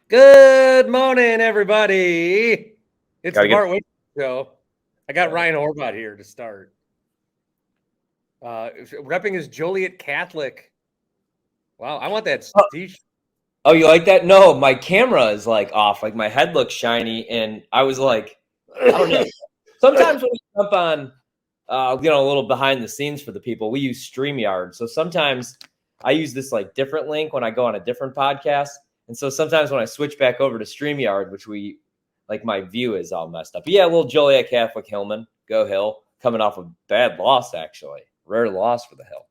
Good morning, everybody. It's Gotta the get Bart Winkler Show. I got Ryan Horvat here to start. Repping his Joliet Catholic. Wow, I want that t-shirt. Oh, you like that? No, my camera is like off. Like my head looks shiny, and I was like, I don't know. Sometimes when we jump on, a little behind the scenes for the people, we use StreamYard. So sometimes I use this like different link when I go on a different podcast, and so sometimes when I switch back over to StreamYard, which my view is all messed up. But yeah, a little Joliet Catholic Hillman, go Hill, coming off a bad loss actually, rare loss for the Hill.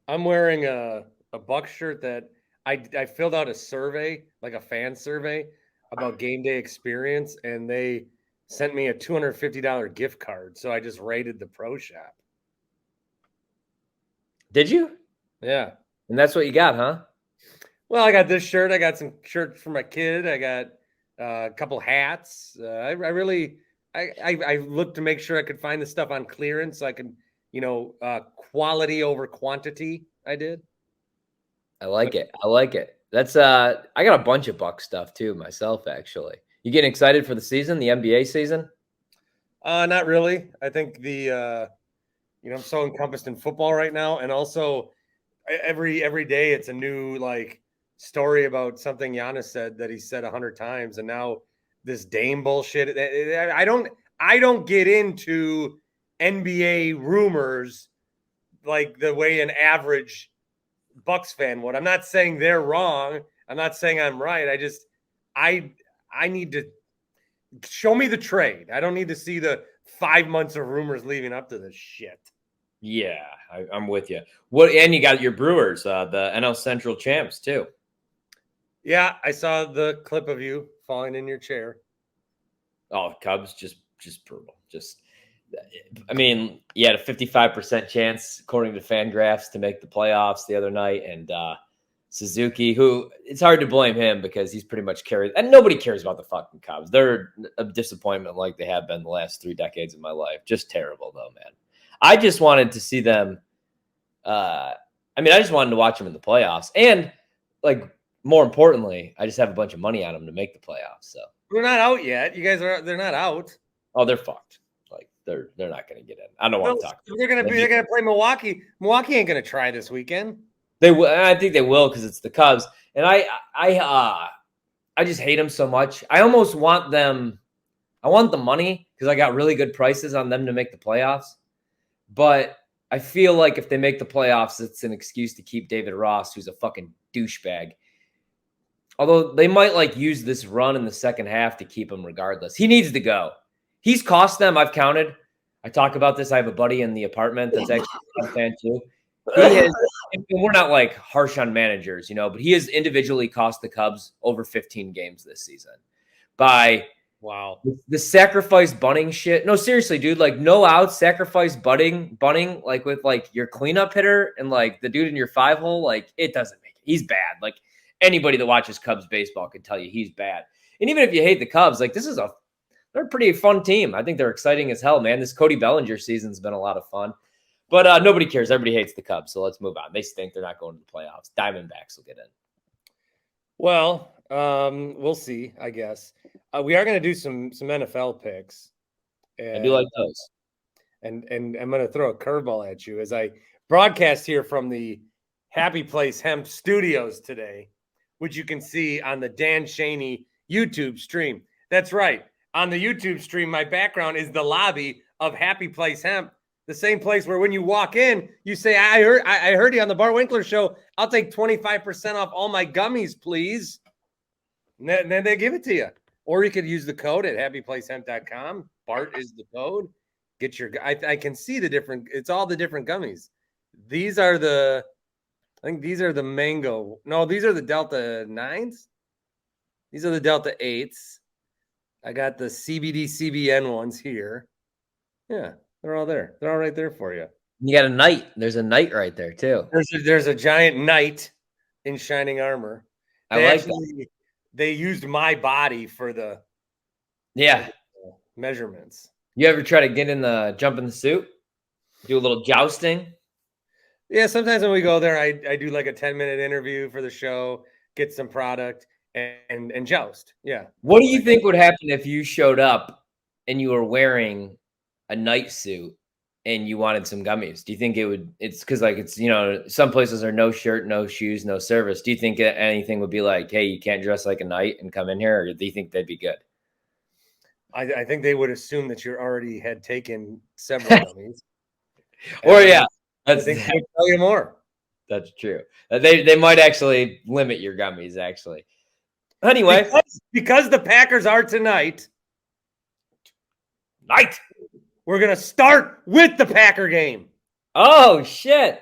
I'm wearing a Bucks shirt that I filled out a survey, like a fan survey about game day experience, and they sent me a $250 gift card. So I just raided the pro shop. Did you? Yeah. And that's what you got, huh? Well, I got this shirt. I got some shirts for my kid. I got a couple hats. I looked to make sure I could find the stuff on clearance so I could, quality over quantity. I did. I like it. That's I got a bunch of Buck stuff too myself actually. You getting excited for the season, the NBA season? Not really. I think I'm so encompassed in football right now, and also every day it's a new story about something Giannis said that he said 100 times, and now this Dame bullshit. I don't get into NBA rumors like the way an average Bucks fan would. I'm not saying they're wrong. I'm not saying I'm right. I need to show me the trade. I don't need to see the 5 months of rumors leading up to this shit. Yeah, I'm with you. And you got your Brewers, the NL Central champs too. Yeah, I saw the clip of you falling in your chair. Oh, Cubs just brutal. You had a 55% chance, according to Fangraphs, to make the playoffs the other night. And Suzuki, who it's hard to blame him because he's pretty much carried. And nobody cares about the fucking Cubs. They're a disappointment like they have been the last 3 decades of my life. Just terrible, though, man. I just wanted to see them. I just wanted to watch them in the playoffs. And, more importantly, I just have a bunch of money on them to make the playoffs. So they're not out yet. They're not out. Oh, they're fucked. They're not going to get in. I don't want to talk. They're going to play Milwaukee. Milwaukee ain't going to try this weekend. They will. I think they will because it's the Cubs, and I just hate them so much. I almost want them. I want the money because I got really good prices on them to make the playoffs. But I feel like if they make the playoffs, it's an excuse to keep David Ross, who's a fucking douchebag. Although they might use this run in the second half to keep him regardless. He needs to go. He's cost them. I've counted. I talk about this. I have a buddy in the apartment that's actually a fan too. We're not harsh on managers, but he has individually cost the Cubs over 15 games this season by the sacrifice bunting shit. No, seriously, dude, no outs, sacrifice bunting, with your cleanup hitter and the dude in your 5-hole, it doesn't make it. He's bad. Anybody that watches Cubs baseball can tell you he's bad. And even if you hate the Cubs, they're a pretty fun team. I think they're exciting as hell, man. This Cody Bellinger season's been a lot of fun. But nobody cares. Everybody hates the Cubs, so let's move on. They stink. They're not going to the playoffs. Diamondbacks will get in. Well, we'll see, I guess. We are going to do some NFL picks. I do like those. And I'm going to throw a curveball at you as I broadcast here from the Happy Place Hemp Studios today, which you can see on the Dan Schani YouTube stream. That's right. On the YouTube stream, my background is the lobby of Happy Place Hemp, the same place where when you walk in, you say, I heard you on the Bart Winkler Show. I'll take 25% off all my gummies, please. And then they give it to you. Or you could use the code at happyplacehemp.com. Bart is the code. Get your I can see the different, it's all the different gummies. These are the mango. No, these are the Delta 9s. These are the Delta 8s. I got the CBD CBN ones here. Yeah, they're all there. They're all right there for you. You got a knight. There's a knight right there too. There's a giant knight in shining armor. They used my body for the measurements. You ever try to jump in the suit? Do a little jousting? Yeah, sometimes when we go there, I do like a 10-minute interview for the show, get some product. and joust. Yeah. What do you think would happen if you showed up and you were wearing a night suit and you wanted some gummies? Do you think it's because like it's, some places are no shirt, no shoes, no service. Do you think anything would be like, hey, you can't dress like a knight and come in here? Or do you think they'd be good? I think they would assume that you already had taken several gummies. Or yeah, I think they would tell you more. That's true. They might actually limit your gummies, actually. Anyway. Because the Packers are tonight, we're going to start with the Packer game. Oh, shit.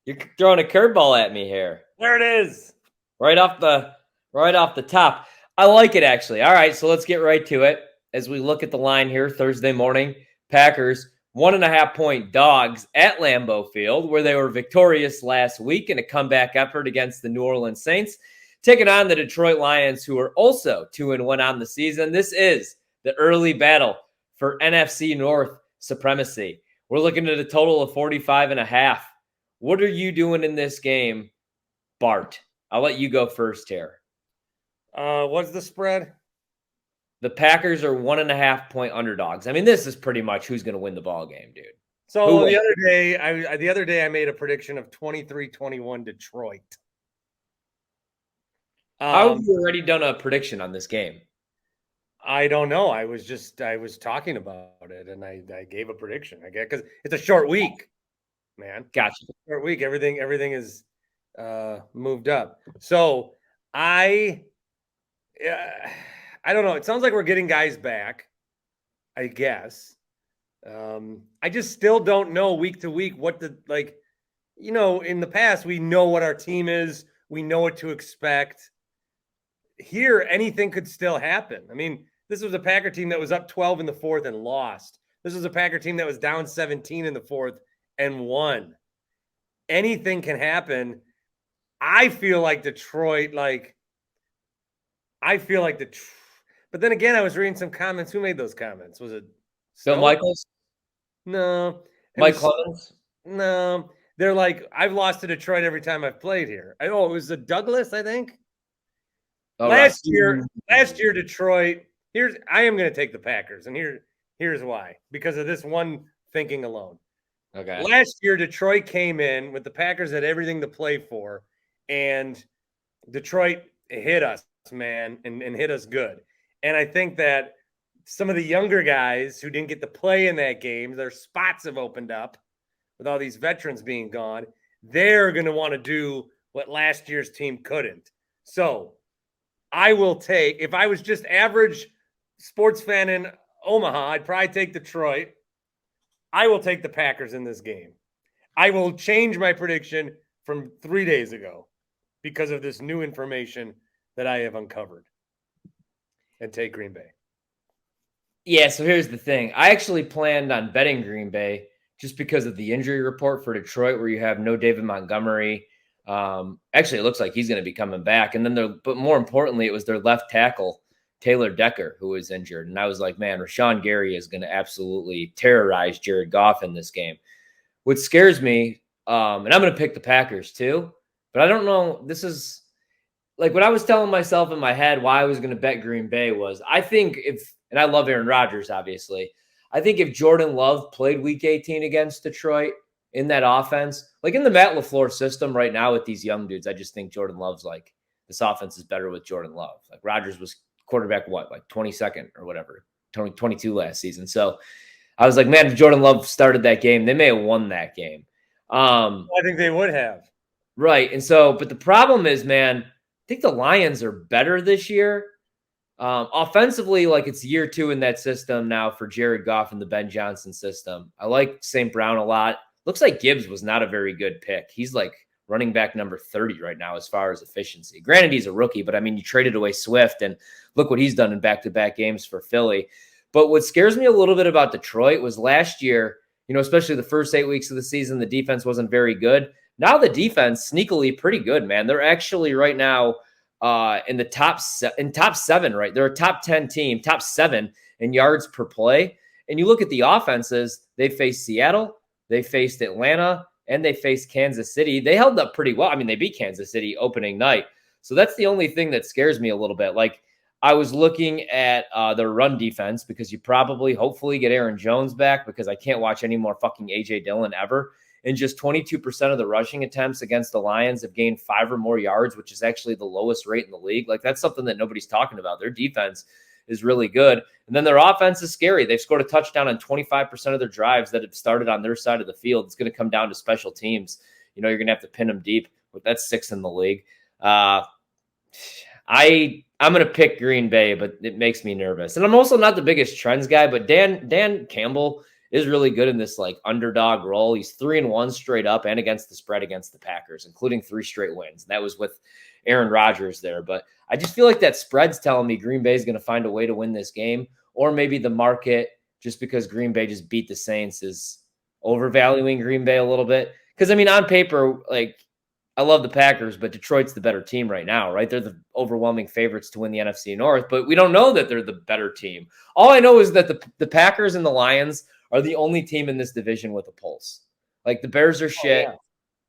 You're throwing a curveball at me here. There it is. Right off the top. I like it, actually. All right, so let's get right to it. As we look at the line here, Thursday morning, Packers 1.5-point dogs at Lambeau Field, where they were victorious last week in a comeback effort against the New Orleans Saints, taking on the Detroit Lions, who are also 2-1 on the season. This is the early battle for NFC North supremacy. We're looking at a total of 45.5. What are you doing in this game, Bart? I'll let you go first here. What's the spread? The Packers are 1.5-point underdogs. I mean, this is pretty much who's going to win the ball game, dude. So the other day I made a prediction of 23-21 Detroit. How have you already done a prediction on this game? I don't know. I was talking about it and I gave a prediction. I guess because it's a short week, man. Gotcha. Short week. Everything is moved up. So I don't know. It sounds like we're getting guys back, I guess. I just still don't know week to week what in the past, we know what our team is. We know what to expect. Here, anything could still happen. I mean, this was a Packer team that was up 12 in the fourth and lost. This was a Packer team that was down 17 in the fourth and won. Anything can happen. I feel like Detroit, but then again, I was reading some comments. Who made those comments? Was it Phil Michaels? No. Mike Clemens? No. They're like, I've lost to Detroit every time I've played here. It was a Douglas, I think. Last year, Detroit. I am going to take the Packers, and here's why. Because of this one thinking alone. Okay. Last year, Detroit came in with the Packers had everything to play for, and Detroit hit us, man, and hit us good. And I think that some of the younger guys who didn't get to play in that game, their spots have opened up with all these veterans being gone. They're going to want to do what last year's team couldn't. So I will take, if I was just average sports fan in Omaha, I'd probably take Detroit. I will take the Packers in this game. I will change my prediction from 3 days ago because of this new information that I have uncovered and take Green Bay. Yeah, so here's the thing. I actually planned on betting Green Bay just because of the injury report for Detroit where you have no David Montgomery. Actually, it looks like he's going to be coming back. And then but more importantly, it was their left tackle, Taylor Decker, who was injured. And I was like, man, Rashawn Gary is going to absolutely terrorize Jared Goff in this game. What scares me, and I'm going to pick the Packers too, but I don't know. This is like what I was telling myself in my head why I was going to bet Green Bay was I think and I love Aaron Rodgers, obviously. I think if Jordan Love played week 18 against Detroit in that offense, like in the Matt LaFleur system right now with these young dudes, I just think Jordan Love's like, this offense is better with Jordan Love. Like Rodgers was quarterback, like 22nd or whatever, 22 last season. So I was like, man, if Jordan Love started that game, they may have won that game. I think they would have. Right. And so, but the problem is, man, I think the Lions are better this year. Offensively, like it's year 2 in that system now for Jared Goff and the Ben Johnson system. I like St. Brown a lot. Looks like Gibbs was not a very good pick. He's like running back number 30 right now as far as efficiency. Granted, he's a rookie, but I mean, you traded away Swift and look what he's done in back-to-back games for Philly. But what scares me a little bit about Detroit was last year, especially the first 8 weeks of the season, the defense wasn't very good. Now the defense sneakily pretty good, man. They're actually right now in the top 7, right? They're a top 10 team, top 7 in yards per play. And you look at the offenses, they faced Seattle, they faced Atlanta, and they faced Kansas City. They held up pretty well. I mean, they beat Kansas City opening night. So that's the only thing that scares me a little bit. Like, I was looking at their run defense because you probably, hopefully, get Aaron Jones back because I can't watch any more fucking A.J. Dillon ever. And just 22% of the rushing attempts against the Lions have gained 5 or more yards, which is actually the lowest rate in the league. Like, that's something that nobody's talking about. Their defense is really good. And then their offense is scary. They've scored a touchdown on 25% of their drives that have started on their side of the field. It's going to come down to special teams. You're going to have to pin them deep. But that's 6th in the league. I'm going to pick Green Bay, but it makes me nervous. And I'm also not the biggest trends guy, but Dan Campbell is really good in this like underdog role. He's 3-1 straight up and against the spread against the Packers, including 3 straight wins. That was with Aaron Rodgers there. But I just feel like that spread's telling me Green Bay is going to find a way to win this game, or maybe the market, just because Green Bay just beat the Saints, is overvaluing Green Bay a little bit. Because, I mean, on paper, like, I love the Packers, but Detroit's the better team right now, right? They're the overwhelming favorites to win the NFC North, but we don't know that they're the better team. All I know is that the Packers and the Lions are the only team in this division with a pulse. Like, the Bears are shit,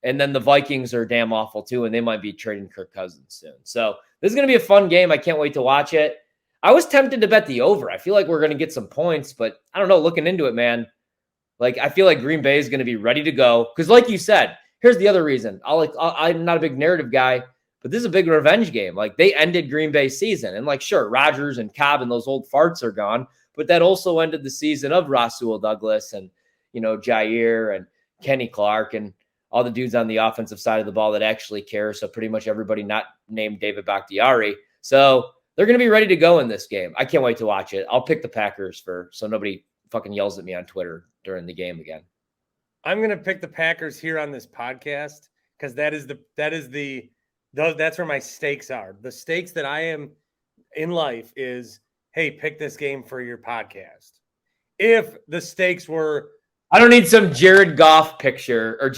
and then the Vikings are damn awful too, and they might be trading Kirk Cousins soon. So this is going to be a fun game. I can't wait to watch it. I was tempted to bet the over. I feel like we're going to get some points, but I don't know. Looking into it, man, like, I feel like Green Bay is going to be ready to go. Because like you said, here's the other reason. I'm not a big narrative guy, but this is a big revenge game. Like, they ended Green Bay's season. And, like, sure, Rodgers and Cobb and those old farts are gone, but that also ended the season of Rasul Douglas and, Jair and Kenny Clark and all the dudes on the offensive side of the ball that actually care. So pretty much everybody not named David Bakhtiari. So they're going to be ready to go in this game. I can't wait to watch it. I'll pick the Packers so nobody fucking yells at me on Twitter during the game again. I'm going to pick the Packers here on this podcast because that's where my stakes are. The stakes that I am in life is, hey, pick this game for your podcast. If the stakes were, I don't need some Jared Goff picture or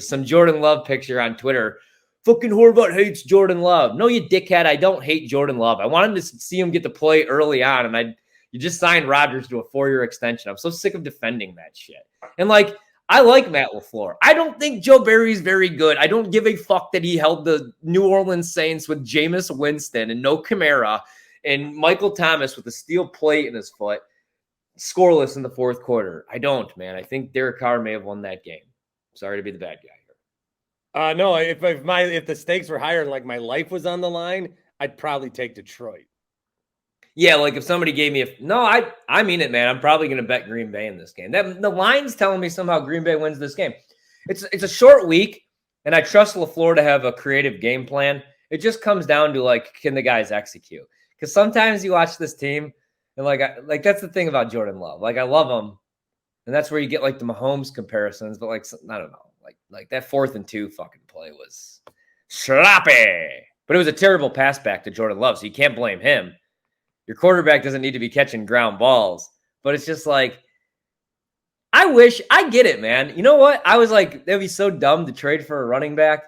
some Jordan Love picture on Twitter. Fucking Horvat hates Jordan Love. No, you dickhead. I don't hate Jordan Love. I wanted to see him get to play early on, and you just signed Rodgers to a 4-year extension. I'm so sick of defending that shit. And like, I like Matt LaFleur. I don't think Joe Barry's very good. I don't give a fuck that he held the New Orleans Saints with Jameis Winston and no Kamara and Michael Thomas with a steel plate in his foot, scoreless in the fourth quarter. I don't, man. I think Derek Carr may have won that game. Sorry to be the bad guy here. No, if the stakes were higher and like my life was on the line, I'd probably take Detroit. Yeah, like if somebody gave me I mean it, man. I'm probably going to bet Green Bay in this game. The line's telling me somehow Green Bay wins this game. It's a short week, and I trust LaFleur to have a creative game plan. It just comes down to, like, can the guys execute? Because sometimes you watch this team, and like that's the thing about Jordan Love. Like, I love him, and that's where you get like the Mahomes comparisons. But like, I don't know, like that 4th and 2 fucking play was sloppy. But it was a terrible pass back to Jordan Love, so you can't blame him. Your quarterback doesn't need to be catching ground balls, but it's just like, I get it, man. You know what? I was like, that'd be so dumb to trade for a running back.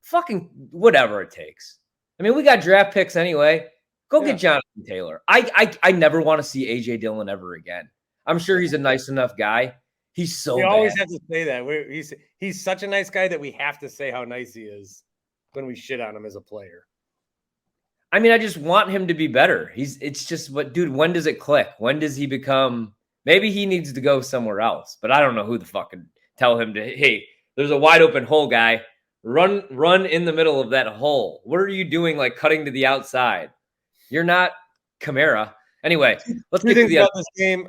Fucking whatever it takes. I mean, we got draft picks anyway. Go get Jonathan Taylor. I never want to see A.J. Dillon ever again. I'm sure he's a nice enough guy. He's so bad. Always have to say that. He's such a nice guy that we have to say how nice he is when we shit on him as a player. I mean, I just want him to be better. It's just dude, when does it click? When does he become, maybe he needs to go somewhere else, but I don't know who the fuck can tell him to, hey, there's a wide open hole, guy. Run in the middle of that hole. What are you doing, like cutting to the outside? You're not Kamara. Anyway, let's get to the other this game.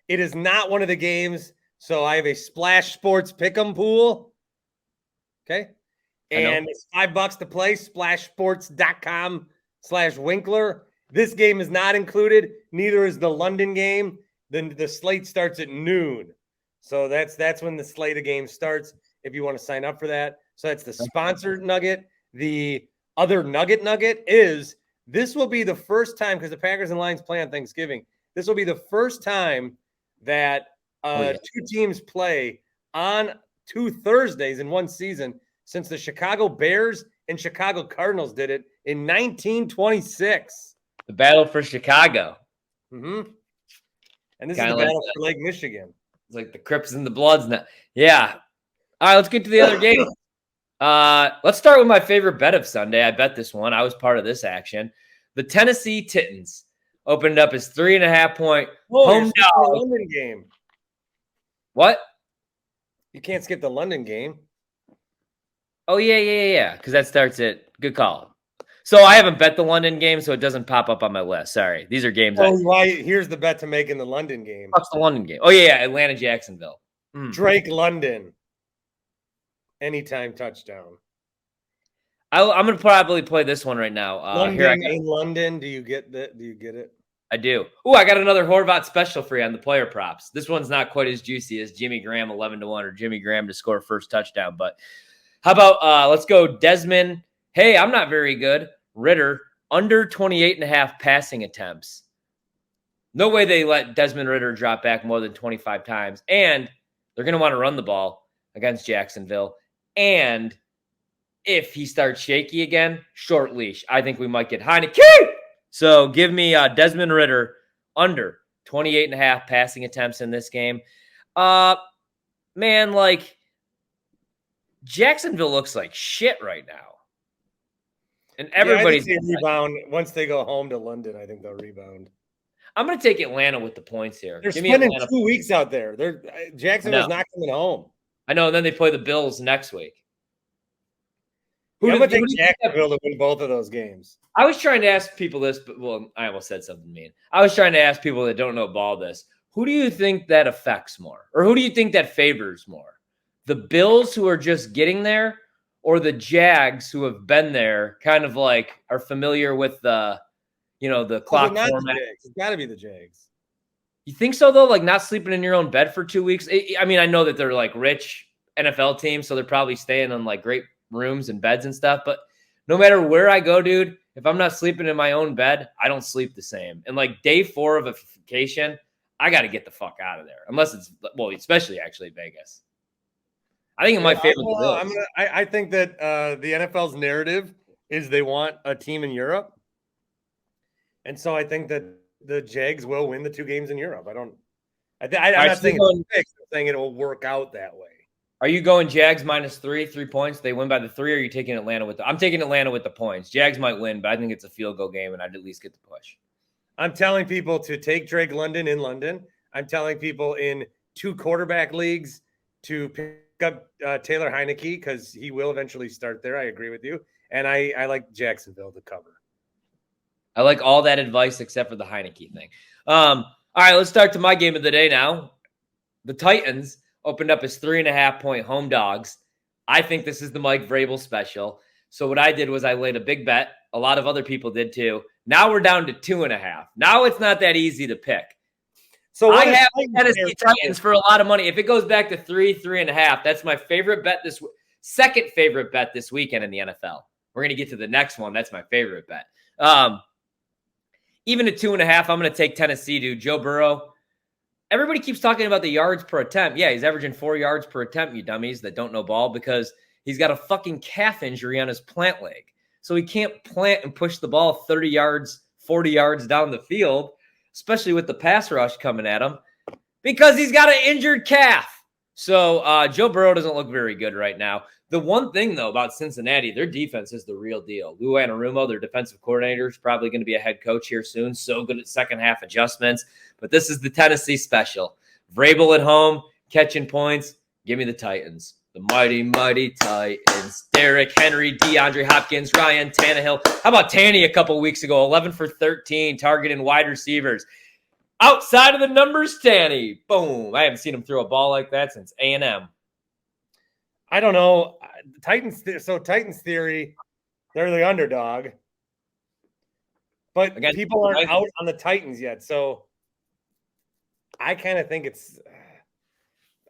It is not one of the games, so I have a Splash Sports Pick'em pool. Okay. And it's $5 to play, splashsports.com/Winkler. This game is not included. Neither is the London game. Then the slate starts at noon. So that's when the slate of games starts if you want to sign up for that. So that's the sponsored nugget. The other nugget is this will be the first time, because the Packers and Lions play on Thanksgiving. This will be the first time that two teams play on 2 Thursdays in one season since the Chicago Bears and Chicago Cardinals did it in 1926. The battle for Chicago. Mm-hmm. And this is the battle for Lake Michigan. It's like the Crips and the Bloods now. Yeah. All right, let's get to the other game. Let's start with my favorite bet of Sunday. I bet this one. I was part of this action. The Tennessee Titans opened up as 3.5-point home dog. dog. London game. What? You can't skip the London game. Oh, yeah. Because that starts at good call. So I haven't bet the London game, so it doesn't pop up on my list. Sorry. These are games. Here's the bet to make in the London game. What's the London game? Oh, yeah. Atlanta, Jacksonville. Drake London. Anytime touchdown. I'm going to probably play this one right now. In London. Do you get that? Do you get it? I do. Oh, I got another Horvat special for you on the player props. This one's not quite as juicy as Jimmy Graham 11-1 or Jimmy Graham to score first touchdown. But how about let's go Desmond. Hey, I'm not very good. Ritter under 28.5 passing attempts. No way they let Desmond Ritter drop back more than 25 times. And they're going to want to run the ball against Jacksonville. And if he starts shaky again, short leash. I think we might get Heineke. So give me Desmond Ritter under 28.5 passing attempts in this game. Man, like Jacksonville looks like shit right now. And everybody's rebound once they go home to London. I think they'll rebound. I'm going to take Atlanta with the points here. They're spending 2 weeks out there. Jacksonville's not coming home. I know. And then they play the Bills next week. I'm going to take Jacksonville to win both of those games. I was trying to ask people this, but I almost said something mean. I was trying to ask people that don't know ball this. Who do you think that affects more? Or who do you think that favors more? The Bills who are just getting there, or the Jags who have been there, kind of like are familiar with the clock format? It's got to be the Jags. You think so, though? Like not sleeping in your own bed for 2 weeks? I mean, I know that they're like rich NFL teams, so they're probably staying on like great rooms and beds and stuff. But no matter where I go, dude, if I'm not sleeping in my own bed, I don't sleep the same. And like day 4 of a vacation, I got to get the fuck out of there. Unless it's, especially actually Vegas. I think my favorite. I think that the NFL's narrative is they want a team in Europe. And so I think that the Jags will win the 2 games in Europe. I'm not saying it's fixed. I'm saying it will work out that way. Are you going Jags -3 points? They win by the 3, or are you taking Atlanta with I'm taking Atlanta with the points. Jags might win, but I think it's a field goal game, and I'd at least get the push. I'm telling people to take Drake London in London. I'm telling people in 2 quarterback leagues to pick up Taylor Heineke because he will eventually start there. I agree with you. And I like Jacksonville to cover. I like all that advice except for the Heineke thing. All right, let's start to my game of the day now. The Titans opened up as 3.5-point home dogs. I think this is the Mike Vrabel special. So what I did was I laid a big bet. A lot of other people did too. Now we're down to 2.5. Now it's not that easy to pick. So I have Tennessee Titans for a lot of money. If it goes back to 3.5, that's my favorite bet second favorite bet this weekend in the NFL. We're going to get to the next one. That's my favorite bet. Even at 2.5, I'm going to take Tennessee, dude. Joe Burrow. Everybody keeps talking about the yards per attempt. Yeah, he's averaging 4 yards per attempt, you dummies that don't know ball, because he's got a fucking calf injury on his plant leg. So he can't plant and push the ball 30 yards, 40 yards down the field, especially with the pass rush coming at him, because he's got an injured calf. So Joe Burrow doesn't look very good right now. The one thing, though, about Cincinnati, their defense is the real deal. Lou Anarumo, their defensive coordinator, is probably going to be a head coach here soon. So good at second-half adjustments. But this is the Tennessee special. Vrabel at home, catching points. Give me the Titans. The mighty, mighty Titans. Derrick Henry, DeAndre Hopkins, Ryan Tannehill. How about Tanny a couple weeks ago? 11 for 13, targeting wide receivers. Outside of the numbers, Tanny. Boom. I haven't seen him throw a ball like that since A&M. I don't know. Titans theory, they're the underdog. But people aren't out on the Titans yet. So I kind of think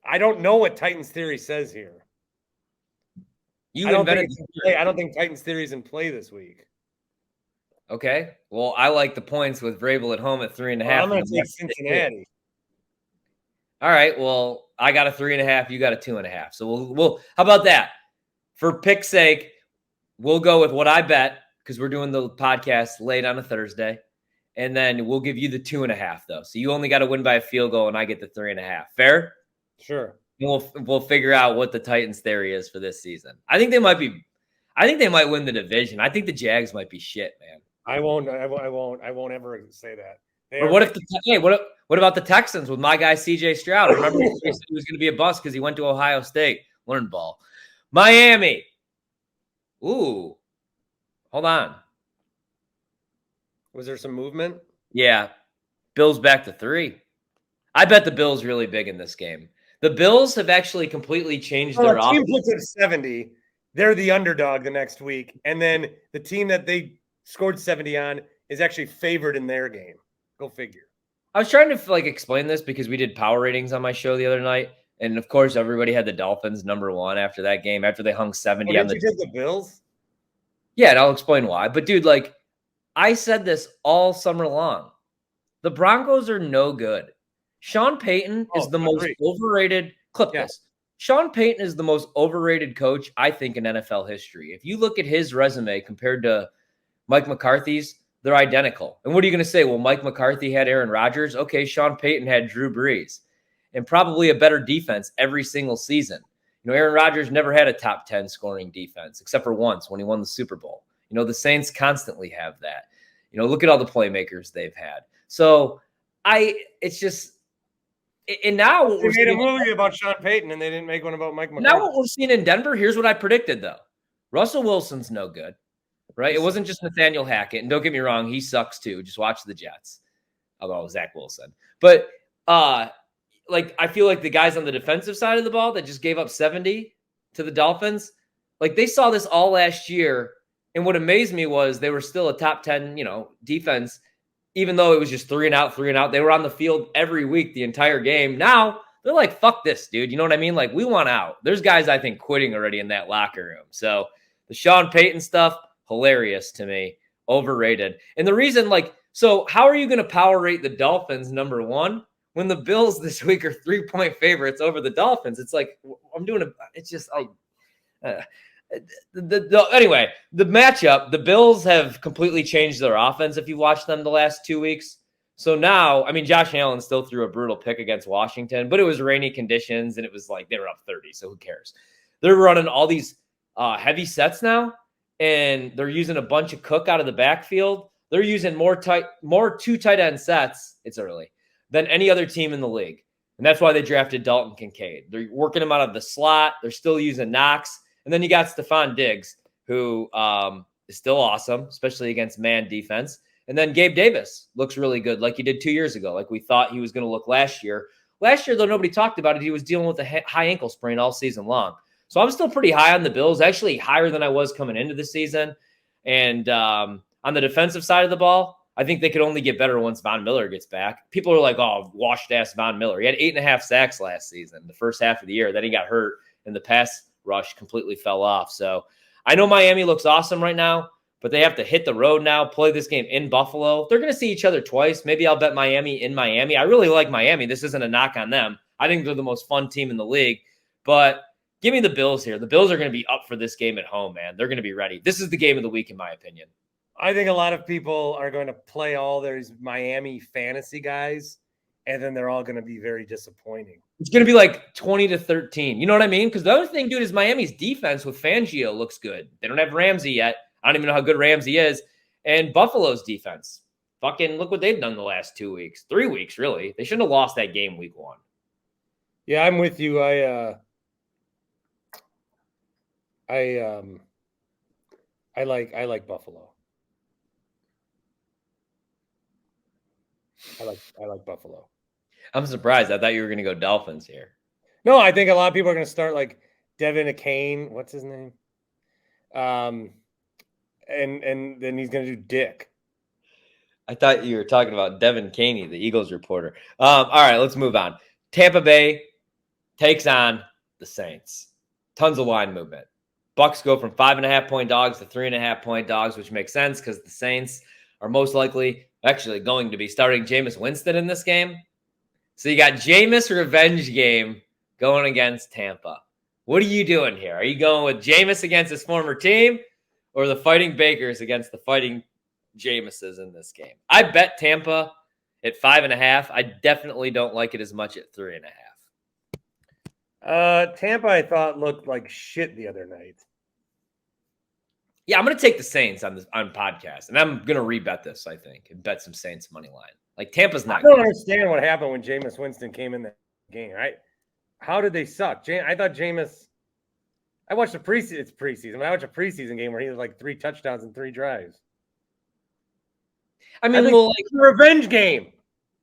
I don't know what Titans theory says here. I don't think Titans theory is in play this week. Okay. Well, I like the points with Vrabel at home at 3.5. I'm going to take Cincinnati. All right. Well, I got a 3.5. You got a 2.5. So we'll. How about that? For pick's sake, we'll go with what I bet, because we're doing the podcast late on a Thursday, and then we'll give you the 2.5 though. So you only got to win by a field goal, and I get the 3.5. Fair? Sure. We'll figure out what the Titans theory is for this season. I think they might win the division. I think the Jags might be shit, man. I won't ever say that. Or what about the Texans with my guy CJ Stroud? Remember he said he was going to be a bust because he went to Ohio State. Learn ball. Miami. Ooh. Hold on. Was there some movement? Yeah. Bills back to 3. I bet the Bills really big in this game. The Bills have actually completely changed their offense. Team puts it 70. They're the underdog the next week. And then the team that they scored 70 on is actually favored in their game. Go figure. I was trying to explain this because we did power ratings on my show the other night. And of course, everybody had the Dolphins #1 after that game, after they hung 70 on the. Did you take the Bills? Yeah, and I'll explain why. But dude, I said this all summer long. The Broncos are no good. Sean Payton is the most overrated. Clip this. Sean Payton is the most overrated coach, I think, in NFL history. If you look at his resume compared to Mike McCarthy's, they're identical. And what are you going to say? Well, Mike McCarthy had Aaron Rodgers. Okay, Sean Payton had Drew Brees and probably a better defense every single season. Aaron Rodgers never had a top 10 scoring defense except for once when he won the Super Bowl. The Saints constantly have that. Look at all the playmakers they've had. So it's just, and now they made a movie about Sean Payton and they didn't make one about Mike McCarthy. Now what we're seeing in Denver, here's what I predicted though. Russell Wilson's no good, right? It wasn't just Nathaniel Hackett, and don't get me wrong, he sucks too. Just watch the Jets. Although Zach Wilson, but I feel like the guys on the defensive side of the ball that just gave up 70 to the Dolphins, they saw this all last year. And what amazed me was they were still a top 10, defense, even though it was just 3 and out. They were on the field every week, the entire game. Now they're like, fuck this, dude. You know what I mean? We want out. There's guys, I think, quitting already in that locker room. So the Sean Payton stuff, hilarious to me, overrated. And the reason, so how are you going to power rate the Dolphins #1 when the Bills this week are 3-point favorites over the Dolphins? It's anyway, the matchup, the Bills have completely changed their offense if you watch them the last 2 weeks. So now, Josh Allen still threw a brutal pick against Washington, but it was rainy conditions and it was they were up 30, so who cares? They're running all these heavy sets now, and they're using a bunch of Cook out of the backfield. They're using more 2 tight end sets, it's early, than any other team in the league. And that's why they drafted Dalton Kincaid. They're working him out of the slot. They're still using Knox. And then you got Stephon Diggs, who is still awesome, especially against man defense. And then Gabe Davis looks really good, like he did 2 years ago, like we thought he was going to look last year. Last year, though, nobody talked about it. He was dealing with a high ankle sprain all season long. So I'm still pretty high on the Bills, actually higher than I was coming into the season. And on the defensive side of the ball, I think they could only get better once Von Miller gets back. People are like, oh, washed-ass Von Miller. He had 8.5 sacks last season, the first half of the year. Then he got hurt, and the pass rush completely fell off. So I know Miami looks awesome right now, but they have to hit the road now, play this game in Buffalo. They're going to see each other twice. Maybe I'll bet Miami in Miami. I really like Miami. This isn't a knock on them. I think they're the most fun team in the league. But give me the Bills here. The Bills are going to be up for this game at home, man. They're going to be ready. This is the game of the week, in my opinion. I think a lot of people are going to play all these Miami fantasy guys, and then they're all going to be very disappointing. It's going to be 20-13. You know what I mean? Because the other thing, dude, is Miami's defense with Fangio looks good. They don't have Ramsey yet. I don't even know how good Ramsey is. And Buffalo's defense. Fucking look what they've done the last 2 weeks. 3 weeks, really. They shouldn't have lost that game week 1. Yeah, I'm with you. I like Buffalo. I like Buffalo. I'm surprised. I thought you were going to go Dolphins here. No, I think a lot of people are going to start Devin Akane. What's his name? And then he's going to do Dick. I thought you were talking about Devin Caney, the Eagles reporter. All right, let's move on. Tampa Bay takes on the Saints. Tons of line movement. Bucks go from 5.5-point dogs to 3.5-point dogs, which makes sense because the Saints are most likely actually going to be starting Jameis Winston in this game. So you got Jameis revenge game going against Tampa. What are you doing here? Are you going with Jameis against his former team or the Fighting Bakers against the Fighting Jameses in this game? I bet Tampa at 5.5. I definitely don't like it as much at 3.5. Tampa, I thought, looked like shit the other night. Yeah, I'm going to take the Saints on podcast, and I'm going to rebet this, I think, and bet some Saints money line. Like, Tampa's not I don't good. understand what happened when Jameis Winston came in that game. How did they suck? I thought Jameis – I watched a preseason – it's preseason. But I watched a preseason game where he had like 3 touchdowns and 3 drives. I mean, well, like, it's a revenge game.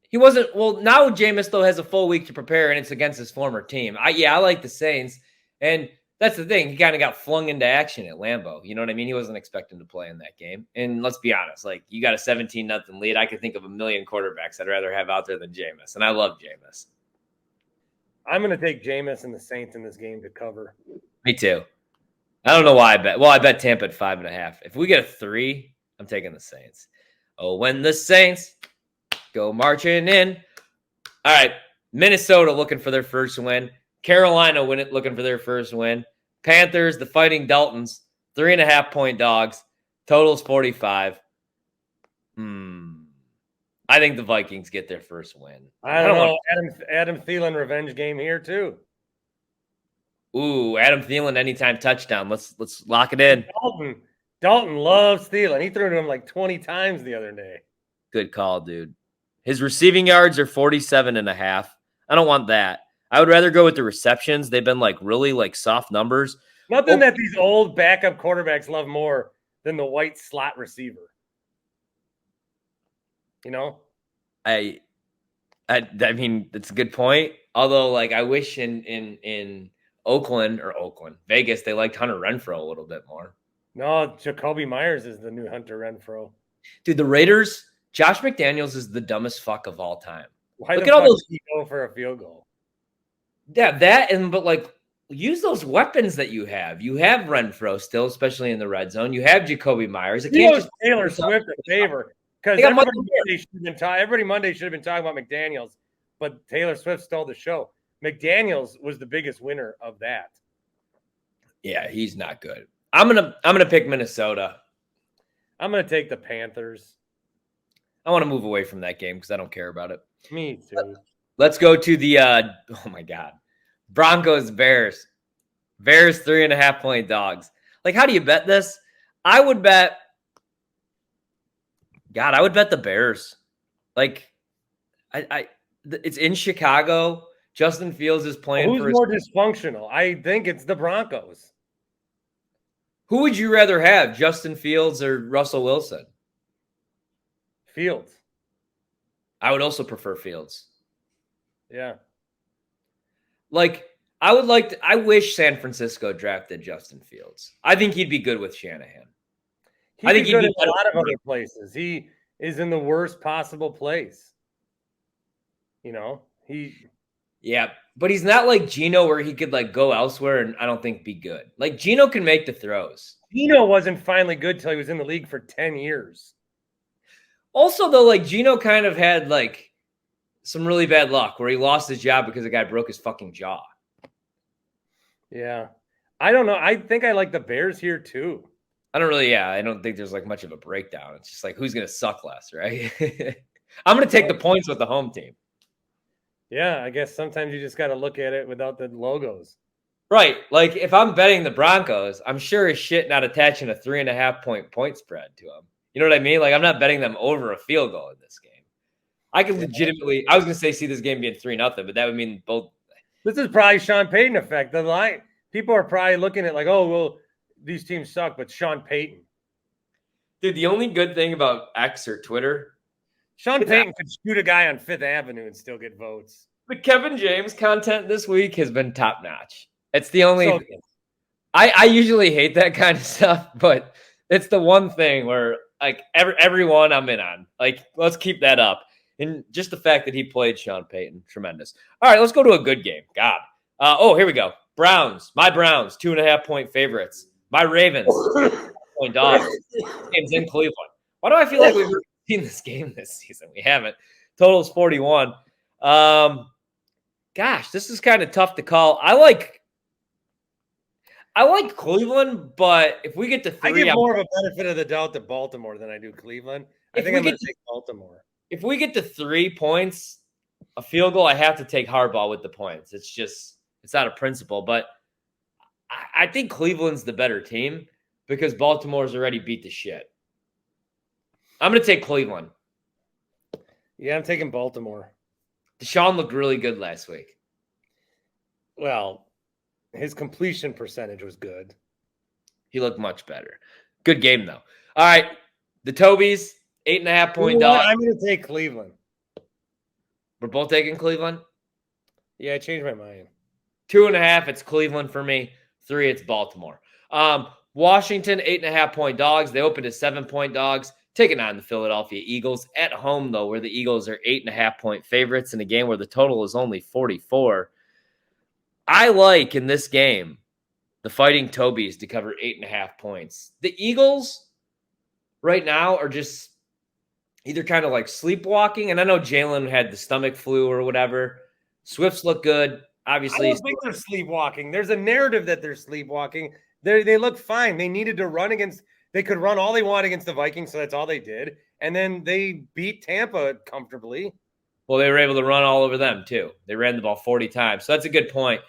He wasn't – well, now Jameis, though, has a full week to prepare, and it's against his former team. I like the Saints, and – that's the thing. He kind of got flung into action at Lambeau. You know what I mean? He wasn't expecting to play in that game. And let's be honest, like, you got a 17-0 lead. I could think of a million quarterbacks I'd rather have out there than Jameis. And I love Jameis. I'm going to take Jameis and the Saints in this game to cover. Me too. I don't know why I bet. Well, I bet Tampa at 5.5. If we get a 3, I'm taking the Saints. Oh, when the Saints go marching in. All right. Minnesota looking for their first win. Carolina looking for their first win. Panthers, the Fighting Daltons, 3.5-point dogs. Total's 45. I think the Vikings get their first win. I don't know. Adam Thielen revenge game here too. Ooh, Adam Thielen anytime touchdown. Let's lock it in. Dalton loves Thielen. He threw to him like 20 times the other day. Good call, dude. His receiving yards are 47.5. I don't want that. I would rather go with the receptions. They've been like really like soft numbers. Nothing that these old backup quarterbacks love more than the white slot receiver. You know? I mean, it's a good point. Although, like, I wish in Vegas, they liked Hunter Renfrow a little bit more. No, Jacoby Myers is the new Hunter Renfrow. Dude, the Raiders, Josh McDaniels is the dumbest fuck of all time. Why Look at all those go for a field goal. Yeah, but like, use those weapons that you have. You have Renfrow still, especially in the red zone. You have Jacoby Myers. It can't just Taylor Swift a favor because everybody Monday should have been talking about McDaniels, but Taylor Swift stole the show. McDaniels was the biggest winner of that. Yeah, he's not good. I'm gonna pick Minnesota. I'm gonna take the Panthers. I want to move away from that game because I don't care about it. Me too. Let's go to the oh my God. Broncos, Bears. Bears 3.5-point dogs. Like, how do you bet this? I would bet the Bears. Like, it's in Chicago. Justin Fields is playing. Who's more dysfunctional? I think it's the Broncos. Who would you rather have, Justin Fields or Russell Wilson? Fields. I would also prefer Fields. Yeah. Like, I wish San Francisco drafted Justin Fields. I think he'd be good with Shanahan. I think he'd be in a lot of other places. He is in the worst possible place. You know, yeah, but he's not like Geno where he could like go elsewhere and I don't think be good. Like, Geno can make the throws. Geno wasn't finally good till he was in the league for 10 years. Also, though, like, Geno kind of had like some really bad luck where he lost his job because the guy broke his fucking jaw. Yeah. I don't know. I think I like the Bears here too. I don't think there's like much of a breakdown. It's just like, who's going to suck less, right? I'm going to take the points with the home team. Yeah, I guess sometimes you just got to look at it without the logos. Right. Like, if I'm betting the Broncos, I'm sure as shit not attaching a 3.5-point spread to them. You know what I mean? Like, I'm not betting them over a field goal in this game. I could legitimately – I was going to say see this game being 3-0, but that would mean both – This is probably Sean Payton effect. The line people are probably looking at like, oh, well, these teams suck, but Sean Payton. Dude, the only good thing about X or Twitter – Sean Payton could shoot a guy on Fifth Avenue and still get votes. The Kevin James content this week has been top-notch. It's the only I usually hate that kind of stuff, but it's the one thing where like everyone I'm in on. Like, let's keep that up. And just the fact that he played Sean Payton, tremendous. All right, let's go to a good game. God. Here we go. Browns. My Browns, 2.5-point favorites. My Ravens, point dogs. Game's in Cleveland. Why do I feel like we've seen this game this season? We haven't. Total's 41. Gosh, this is kind of tough to call. I like Cleveland, but if we get to 3, I give more of a benefit of the doubt to Baltimore than I do Cleveland. I think I'm going to take Baltimore. If we get to 3 points, a field goal, I have to take Harbaugh with the points. It's just It's out of principle, but I think Cleveland's the better team because Baltimore's already beat the shit. I'm going to take Cleveland. Yeah, I'm taking Baltimore. Deshaun looked really good last week. Well, his completion percentage was good. He looked much better. Good game, though. All right. The Tobies, 8.5-point dog. I'm going to take Cleveland. We're both taking Cleveland? Yeah, I changed my mind. 2.5, it's Cleveland for me. 3, it's Baltimore. Washington, 8.5-point dogs. They opened as 7-point dogs, taking on the Philadelphia Eagles. At home, though, where the Eagles are 8.5-point favorites in a game where the total is only 44. I like, in this game, the Fighting Tobies to cover 8.5 points. The Eagles right now are just either kind of like sleepwalking, and I know Jalen had the stomach flu or whatever. Swift's look good. Obviously, I don't think they're sleepwalking. There's a narrative that they're sleepwalking. They look fine. They needed to run against – they could run all they want against the Vikings, so that's all they did. And then they beat Tampa comfortably. Well, they were able to run all over them, too. They ran the ball 40 times, so that's a good point.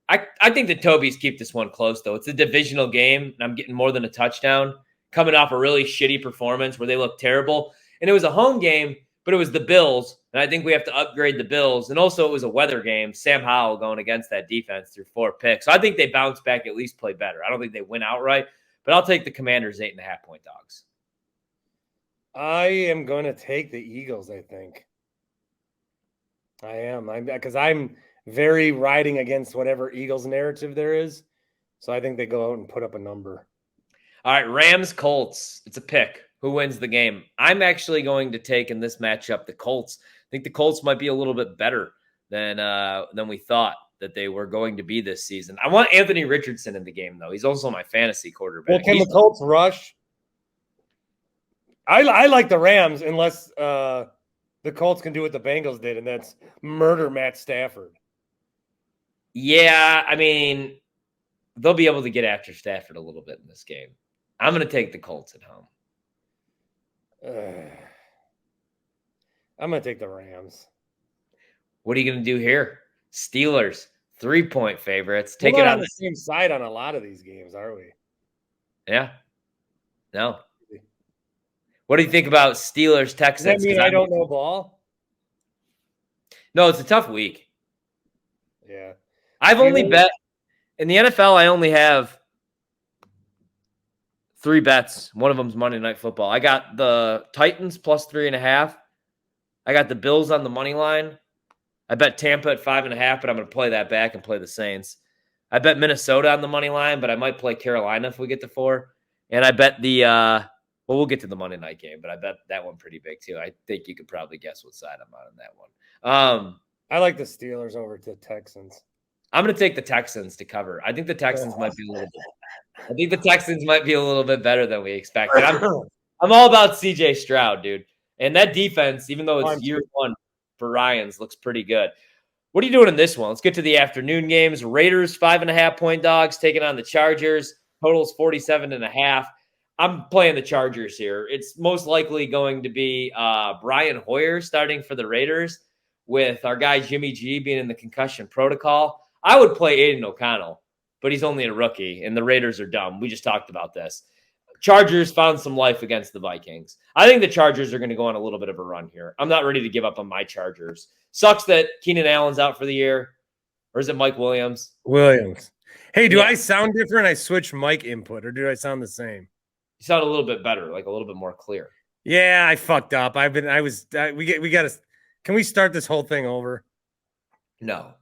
I think the Tobies keep this one close, though. It's a divisional game, and I'm getting more than a touchdown, coming off a really shitty performance where they looked terrible. And it was a home game, but it was the Bills, and I think we have to upgrade the Bills. And also it was a weather game. Sam Howell going against that defense through 4 picks. So I think they bounce back, at least play better. I don't think they win outright, but I'll take the Commanders 8.5-point dogs. I am going to take the Eagles, I think. I am. Because I'm very riding against whatever Eagles narrative there is. So I think they go out and put up a number. All right, Rams, Colts. It's a pick. Who wins the game? I'm actually going to take in this matchup the Colts. I think the Colts might be a little bit better than we thought that they were going to be this season. I want Anthony Richardson in the game, though. He's also my fantasy quarterback. Well, can the Colts rush? I like the Rams unless the Colts can do what the Bengals did, and that's murder Matt Stafford. Yeah, I mean, they'll be able to get after Stafford a little bit in this game. I'm going to take the Colts at home. I'm going to take the Rams. What are you going to do here? Steelers, 3-point favorites. We're not on the same side on a lot of these games, are we? Yeah. No. What do you think about Steelers, Texans? Does that mean I don't know ball? No, it's a tough week. Yeah. I've only bet in the NFL. I only have 3 bets. One of them's Monday Night Football. I got the Titans plus 3.5. I got the Bills on the money line. I bet Tampa at 5.5, but I'm going to play that back and play the Saints. I bet Minnesota on the money line, but I might play Carolina if we get to 4. And I bet we'll get to the Monday night game, but I bet that one pretty big too. I think you could probably guess what side I'm on that one. I like the Steelers over the Texans. I'm going to take the Texans to cover. I think the Texans might be a little bit better than we expected. I'm all about CJ Stroud, dude. And that defense, even though it's year 1 for Ryans, looks pretty good. What are you doing in this one? Let's get to the afternoon games. Raiders, 5.5-point dogs, taking on the Chargers. Totals 47.5. I'm playing the Chargers here. It's most likely going to be Brian Hoyer starting for the Raiders with our guy Jimmy G being in the concussion protocol. I would play Aiden O'Connell, but he's only a rookie, and the Raiders are dumb. We just talked about this. Chargers found some life against the Vikings. I think the Chargers are going to go on a little bit of a run here. I'm not ready to give up on my Chargers. Sucks that Keenan Allen's out for the year. Or is it Mike Williams? Williams. Hey, do I sound different? I switched mic input, or do I sound the same? You sound a little bit better, like a little bit more clear. Yeah, I fucked up. We got to, can we start this whole thing over? No.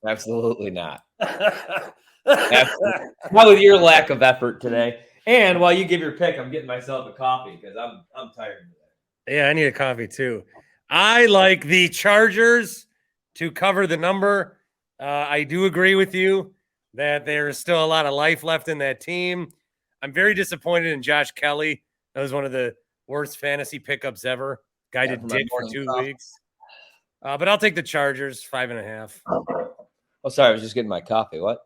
Absolutely not. Absolutely. Not with your lack of effort today. And while you give your pick, I'm getting myself a coffee because I'm tired today. Yeah, I need a coffee too. I like the Chargers to cover the number. I do agree with you that there's still a lot of life left in that team. I'm very disappointed in Josh Kelly. That was one of the worst fantasy pickups ever. Guy did dick for 2 weeks. But I'll take the Chargers, 5.5. Oh, sorry. I was just getting my coffee. What?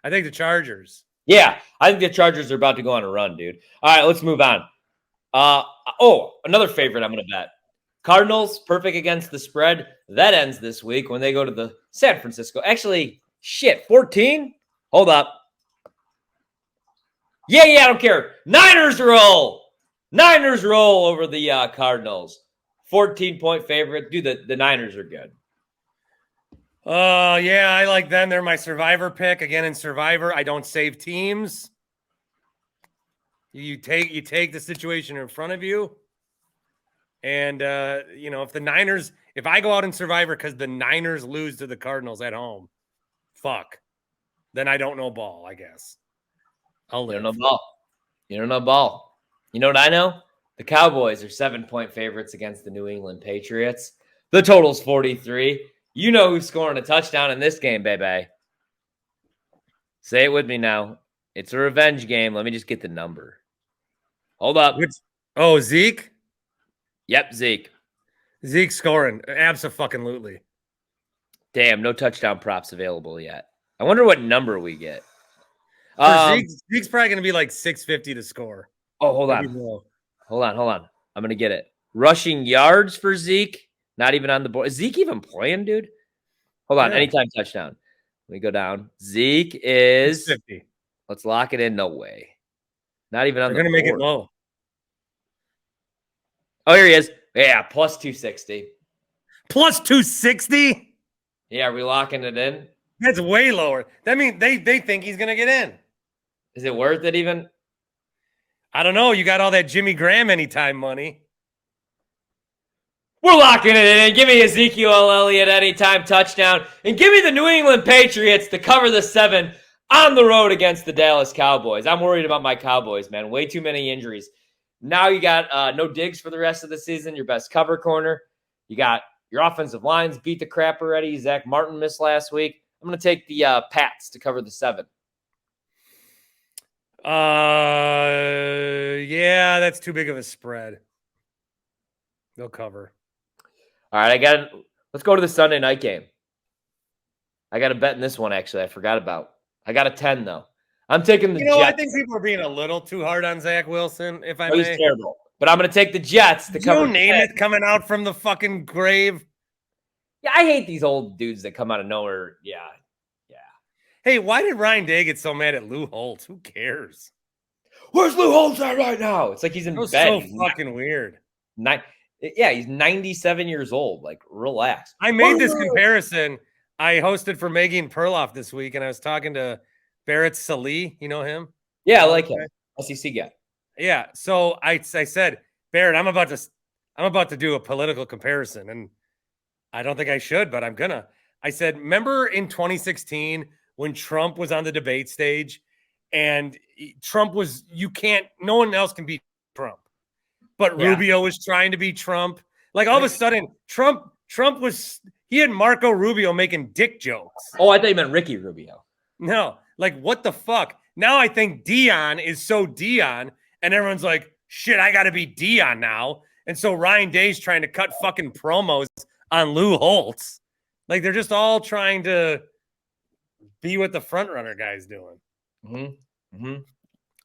I think the Chargers. Yeah, I think the Chargers are about to go on a run, dude. All right, let's move on. Another favorite I'm going to bet. Cardinals, perfect against the spread. That ends this week when they go to the San Francisco. Actually, 14? Hold up. Yeah, I don't care. Niners roll. Niners roll over the Cardinals. 14-point favorite. Dude, the Niners are good. Yeah, I like them. They're my Survivor pick. Again, in Survivor, I don't save teams. You take the situation in front of you. And if I go out in Survivor because the Niners lose to the Cardinals at home, then I don't know ball, I guess. You don't know ball. You don't know ball. You know what I know? The Cowboys are 7-point favorites against the New England Patriots. The total's 43. You know who's scoring a touchdown in this game, baby. Say it with me now. It's a revenge game. Let me just get the number. Hold up. Zeke? Yep, Zeke. Zeke's scoring. Abso-fucking-lutely. Damn, no touchdown props available yet. I wonder what number we get. Zeke's probably going to be like 650 to score. Oh, hold on. Hold on. I'm going to get it. Rushing yards for Zeke. Not even on the board. Is Zeke even playing, dude? Hold on. Yeah. Anytime touchdown. Let me go down. Zeke is 50. Let's lock it in. No way. Not even on the board. They're going to make it low. Oh, here he is. Yeah, plus 260. Plus 260? Yeah, are we locking it in? That's way lower. That means they think he's going to get in. Is it worth it even? I don't know. You got all that Jimmy Graham anytime money. We're locking it in. Give me Ezekiel Elliott anytime touchdown. And give me the New England Patriots to cover the 7 on the road against the Dallas Cowboys. I'm worried about my Cowboys, man. Way too many injuries. Now you got no Diggs for the rest of the season, your best cover corner. You got your offensive lines beat the crap already. Zach Martin missed last week. I'm going to take the Pats to cover the 7. Yeah, that's too big of a spread. They'll cover. All right, let's go to the Sunday night game. I got a bet in this one, actually. I forgot about. I got a 10, though. I'm taking the Jets. I think people are being a little too hard on Zach Wilson, if I may. He's terrible. But I'm going to take the Jets to cover. Joe Namath coming out from the fucking grave. Yeah, I hate these old dudes that come out of nowhere. Yeah. Hey, why did Ryan Day get so mad at Lou Holtz? Who cares? Where's Lou Holtz at right now? It's like he's in bed. So fucking weird. He's 97 years old. Like, relax. I made this comparison. I hosted for Megan Perloff this week, and I was talking to Barrett Salih. You know him? Yeah, I like him. SEC guy. Yeah. So I said, Barrett, I'm about to do a political comparison, and I don't think I should, but I'm gonna. I said, remember in 2016 when Trump was on the debate stage, and Trump was no one else can beat Trump, but Rubio was trying to beat Trump. Like all of a sudden, Trump he had Marco Rubio making dick jokes. Oh, I thought you meant Ricky Rubio. No, like what the fuck? Now I think Dion is so Dion, and everyone's like, shit, I got to be Dion now. And so Ryan Day's trying to cut fucking promos on Lou Holtz. Like they're just all trying to be what the front runner guy's doing.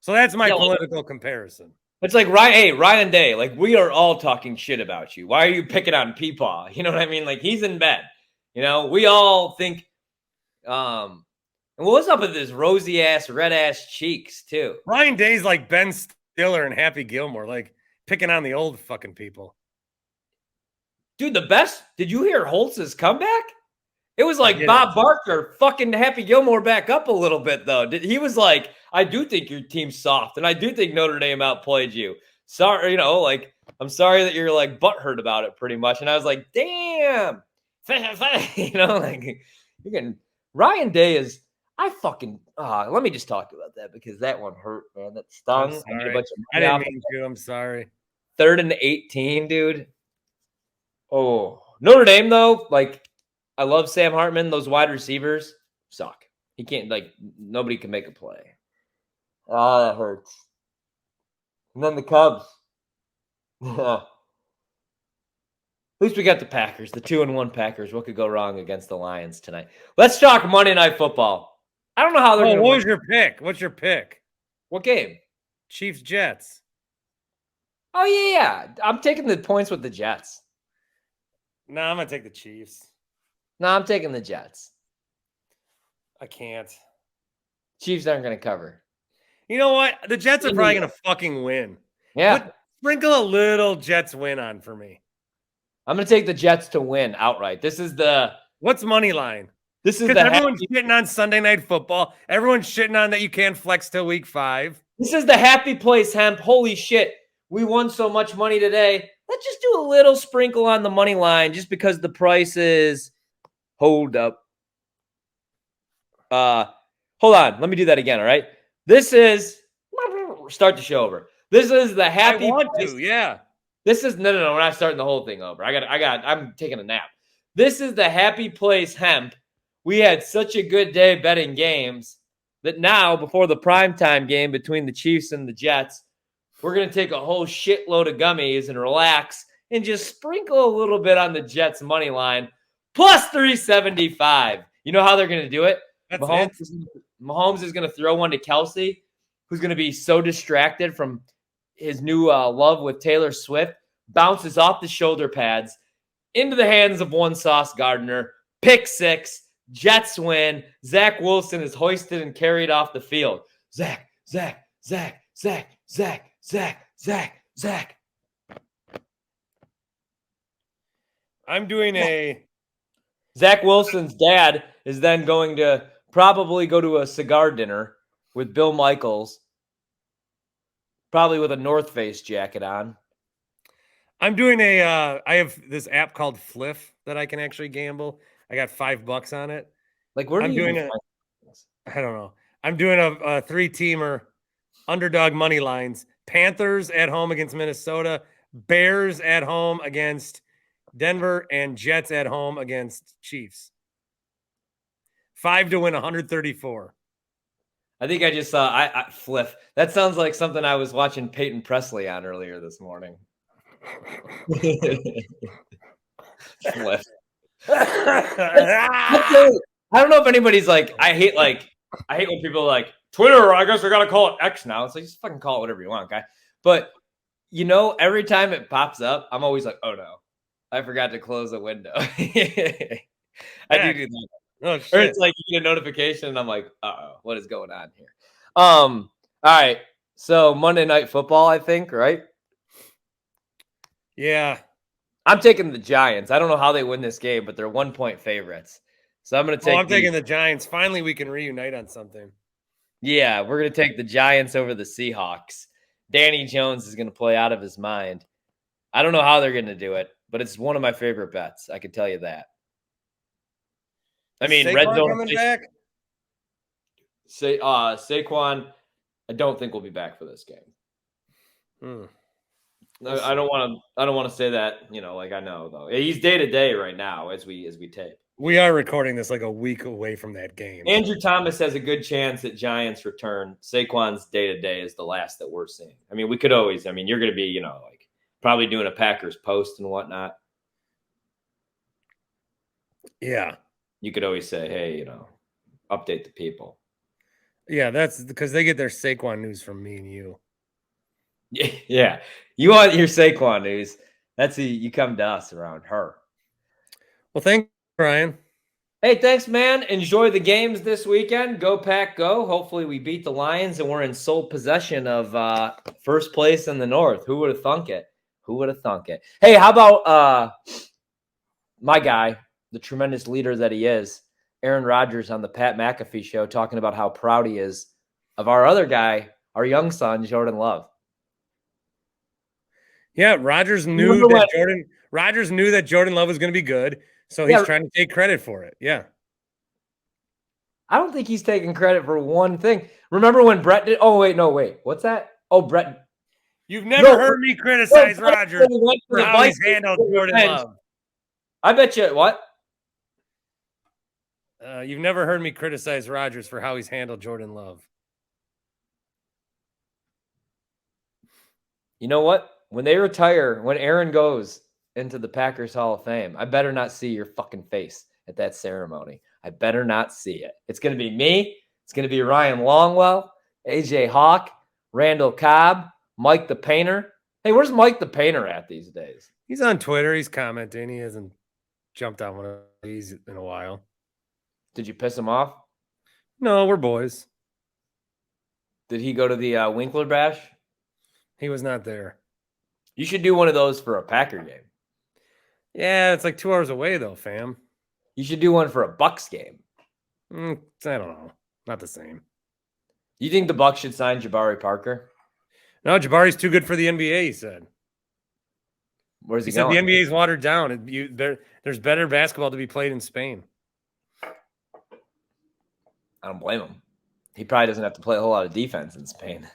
So that's my political comparison. It's like, Ryan Day, like we are all talking shit about you. Why are you picking on Peepaw? You know what I mean? Like he's in bed. You know, we all think, and what's up with his rosy ass, red ass cheeks too? Ryan Day's like Ben Stiller and Happy Gilmore, like picking on the old fucking people. Dude, the best. Did you hear Holtz's comeback? It was like Bob Barker fucking Happy Gilmore back up a little bit, though. He was like, I do think your team's soft, and I do think Notre Dame outplayed you. Sorry, I'm sorry that you're like butthurt about it pretty much. And I was like, damn. Ryan Day is, let me just talk about that because that one hurt, man. That stung. I didn't mean to. I'm sorry. 3rd and 18, dude. Oh, Notre Dame, though, like, I love Sam Hartman. Those wide receivers suck. He can't, nobody can make a play. Oh, that hurts. And then the Cubs. At least we got the Packers, the 2-1 Packers. What could go wrong against the Lions tonight? Let's talk Monday Night Football. I don't know how they're going to What was your pick? What's your pick? What game? Chiefs, Jets. Oh, yeah. I'm taking the points with the Jets. No, I'm gonna take the Chiefs. No, I'm taking the Jets. I can't. Chiefs aren't going to cover. You know what? The Jets are probably gonna fucking win. Yeah. Sprinkle a little Jets win on for me. I'm going to take the Jets to win outright. What's money line? This is Because everyone's shitting on Sunday Night Football. Everyone's shitting on that you can't flex till week 5. This is the happy place, Hemp. Holy shit. We won so much money today. Let's just do a little sprinkle on the money line just because the price is. Hold up. Hold on. Let me do that again, all right? This is. Start the show over. This is the happy place. Yeah. This is no. We're not starting the whole thing over. I'm taking a nap. This is the happy place, Hemp. We had such a good day betting games that now, before the primetime game between the Chiefs and the Jets, we're going to take a whole shitload of gummies and relax and just sprinkle a little bit on the Jets money line. Plus 375. You know how they're going to do it? Mahomes is going to throw one to Kelsey, who's going to be so distracted from his new love with Taylor Swift, bounces off the shoulder pads into the hands of one Sauce Gardner, pick 6, Jets win. Zach Wilson is hoisted and carried off the field. Zach. I'm doing Zach Wilson's dad is then going to probably go to a cigar dinner with Bill Michaels, probably with a North Face jacket on. I'm doing I have this app called Fliff that I can actually gamble. I got $5 on it. Like, where I'm doing I don't know. I'm doing a 3-teamer underdog money lines. Panthers at home against Minnesota, Bears at home against Denver, and Jets at home against Chiefs. 5 to win 134. I think I just saw I Fliff. That sounds like something I was watching Peyton Presley on earlier this morning. Fliff. I don't know if anybody's like, I hate when people are like, Twitter, I guess I gotta call it X now. It's like, just fucking call it whatever you want, guy. But every time it pops up, I'm always like, oh no, I forgot to close the window. I do that. Oh, shit. Or it's like you get a notification and I'm like, uh-oh, what is going on here? All right. So Monday Night Football, I think, right? Yeah. I'm taking the Giants. I don't know how they win this game, but they're 1-point favorites. So I'm going to take I'm taking the Giants. Finally, we can reunite on something. Yeah, we're going to take the Giants over the Seahawks. Danny Jones is going to play out of his mind. I don't know how they're going to do it, but it's one of my favorite bets. I can tell you that. I mean, Saquon red zone coming back? Saquon, I don't think will be back for this game. I don't want to say that, like I know though. He's day to day right now as we tape. We are recording this like a week away from that game. Andrew Thomas has a good chance at Giants return. Saquon's day to day is the last that we're seeing. I mean, we could always. I mean, you're going to be, like probably doing a Packers post and whatnot. Yeah, you could always say, hey, update the people. Yeah, that's because they get their Saquon news from me and you. Yeah. You want your Saquon news. That's who you come to us around her. Well, thanks, Brian. Hey, thanks, man. Enjoy the games this weekend. Go Pack, go. Hopefully we beat the Lions and we're in sole possession of first place in the North. Who would have thunk it? Hey, how about my guy, the tremendous leader that he is, Aaron Rodgers on the Pat McAfee show, talking about how proud he is of our other guy, our young son, Jordan Love. Yeah, Rodgers knew that Jordan Love was going to be good, so he's trying to take credit for it. Yeah. I don't think he's taking credit for one thing. Remember when Brett did? Oh, wait, no, wait. What's that? Oh, Brett. You've never heard me criticize Rodgers for how he's handled Jordan Love. I bet you what? You've never heard me criticize Rodgers for how he's handled Jordan Love. You know what? When they retire, when Aaron goes into the Packers Hall of Fame, I better not see your fucking face at that ceremony. I better not see it. It's going to be me. It's going to be Ryan Longwell, AJ Hawk, Randall Cobb, Mike the Painter. Hey, where's Mike the Painter at these days? He's on Twitter. He's commenting. He hasn't jumped on one of these in a while. Did you piss him off? No, we're boys. Did he go to the Winkler Bash? He was not there. You should do one of those for a Packer game. Yeah, it's like 2 hours away though, fam. You should do one for a Bucks game. I don't know. Not the same. You think the Bucks should sign Jabari Parker? No, Jabari's too good for the NBA, he said. Where's he He said going? the NBA's watered down. There's better basketball to be played in Spain. I don't blame him. He probably doesn't have to play a whole lot of defense in Spain.